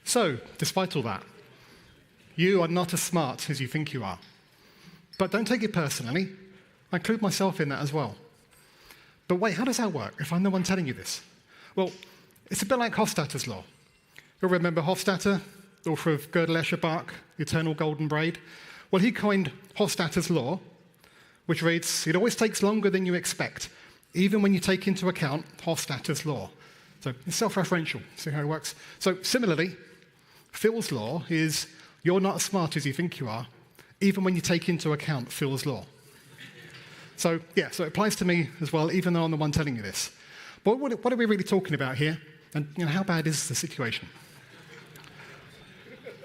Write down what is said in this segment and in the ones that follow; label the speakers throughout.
Speaker 1: So, despite all that, you are not as smart as you think you are. But don't take it personally. I include myself in that as well. But wait, how does that work if I'm the one telling you this? Well, it's a bit like Hofstadter's law. You'll remember Hofstadter, author of Gödel-Escher-Bach, The Eternal Golden Braid? Well, he coined Hofstadter's law, which reads, it always takes longer than you expect, even when you take into account Hofstadter's law. So it's self-referential. See how it works? So similarly, Phil's law is you're not as smart as you think you are, even when you take into account Phil's law. So yeah, so it applies to me as well, even though I'm the one telling you this. But what are we really talking about here? And how bad is the situation?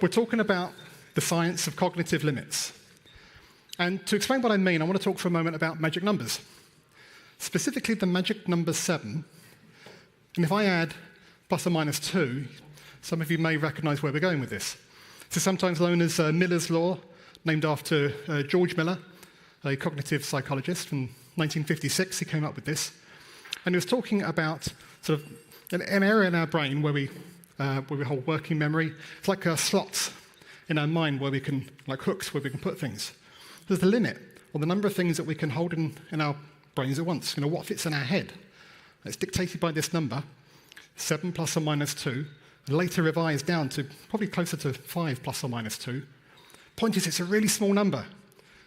Speaker 1: We're talking about the science of cognitive limits. And to explain what I mean, I want to talk for a moment about magic numbers. Specifically the magic number 7. And if I add plus or minus 2, some of you may recognize where we're going with this. This is sometimes known as Miller's law, named after George Miller, a cognitive psychologist from 1956. He came up with this. And he was talking about sort of an area in our brain where we hold working memory. It's like slots in our mind where we can, like hooks, where we can put things. There's the limit, or the number of things that we can hold in our brains at once. What fits in our head. It's dictated by this number, 7 plus or minus 2, and later revised down to probably closer to 5 plus or minus 2. Point is, it's a really small number,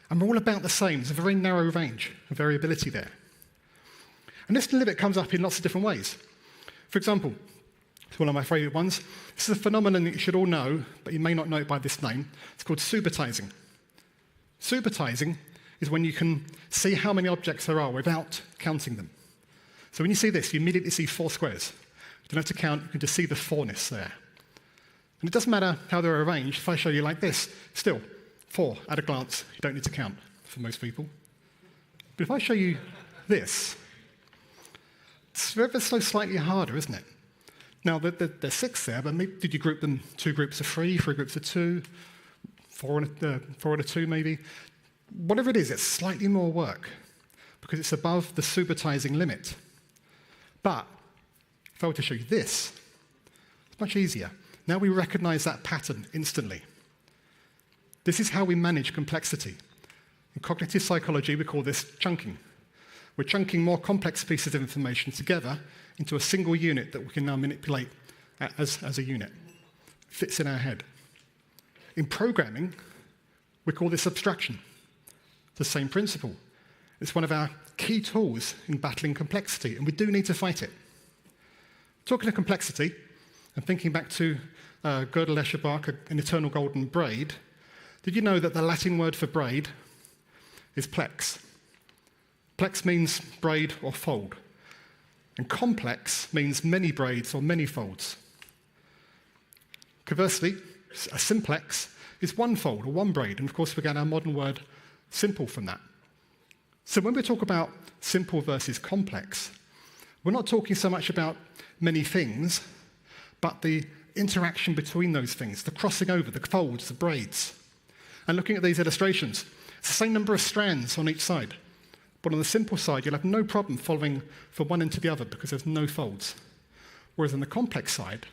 Speaker 1: and we're all about the same. There's a very narrow range of variability there. And this limit comes up in lots of different ways. For example, it's one of my favorite ones. This is a phenomenon that you should all know, but you may not know it by this name. It's called subitizing. Subitizing is when you can see how many objects there are without counting them. So when you see this, you immediately see 4 squares. You don't have to count, you can just see the 4-ness there. And it doesn't matter how they're arranged. If I show you like this, still, 4 at a glance. You don't need to count for most people. But if I show you this, it's ever so slightly harder, isn't it? Now, there's 6 there, but maybe, did you group them 2 groups of 3, 3 groups of 2, 4 and a 2 maybe? Whatever it is, it's slightly more work because it's above the subitizing limit. But if I were to show you this, it's much easier. Now we recognize that pattern instantly. This is how we manage complexity. In cognitive psychology, we call this chunking. We're chunking more complex pieces of information together into a single unit that we can now manipulate as a unit. It fits in our head. In programming, we call this abstraction. It's the same principle. It's one of our key tools in battling complexity, and we do need to fight it. Talking of complexity, and thinking back to Gödel-Escher-Bach, An Eternal Golden Braid, did you know that the Latin word for braid is plex? Plex means braid or fold, and complex means many braids or many folds. Conversely, a simplex is one fold or one braid, and of course we get our modern word simple from that. So when we talk about simple versus complex, we're not talking so much about many things, but the interaction between those things, the crossing over, the folds, the braids. And looking at these illustrations, it's the same number of strands on each side. But on the simple side, you'll have no problem following from one end to the other because there's no folds. Whereas on the complex side,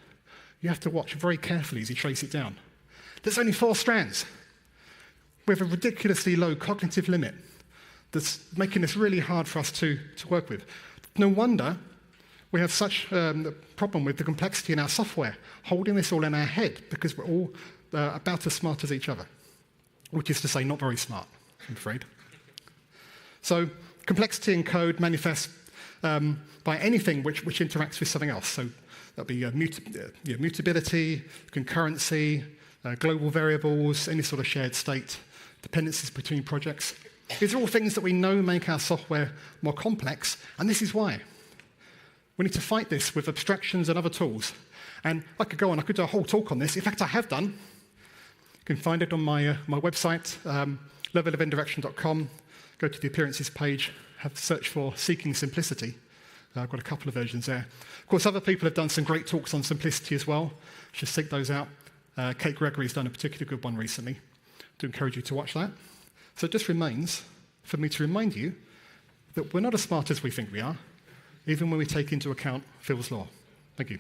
Speaker 1: you have to watch very carefully as you trace it down. There's only 4 strands. We have a ridiculously low cognitive limit that's making this really hard for us to work with. No wonder we have such a problem with the complexity in our software, holding this all in our head because we're all about as smart as each other, which is to say not very smart, I'm afraid. So complexity in code manifests by anything which interacts with something else. So that'll be mutability, concurrency, global variables, any sort of shared state, dependencies between projects. These are all things that we know make our software more complex, and this is why. We need to fight this with abstractions and other tools. And I could go on, I could do a whole talk on this. In fact, I have done. You can find it on my website, levelofindirection.com. Go to the appearances page, search for Seeking Simplicity. I've got a couple of versions there. Of course, other people have done some great talks on simplicity as well. Just seek those out. Kate Gregory's done a particularly good one recently. I do encourage you to watch that. So it just remains for me to remind you that we're not as smart as we think we are, even when we take into account Phil's law. Thank you.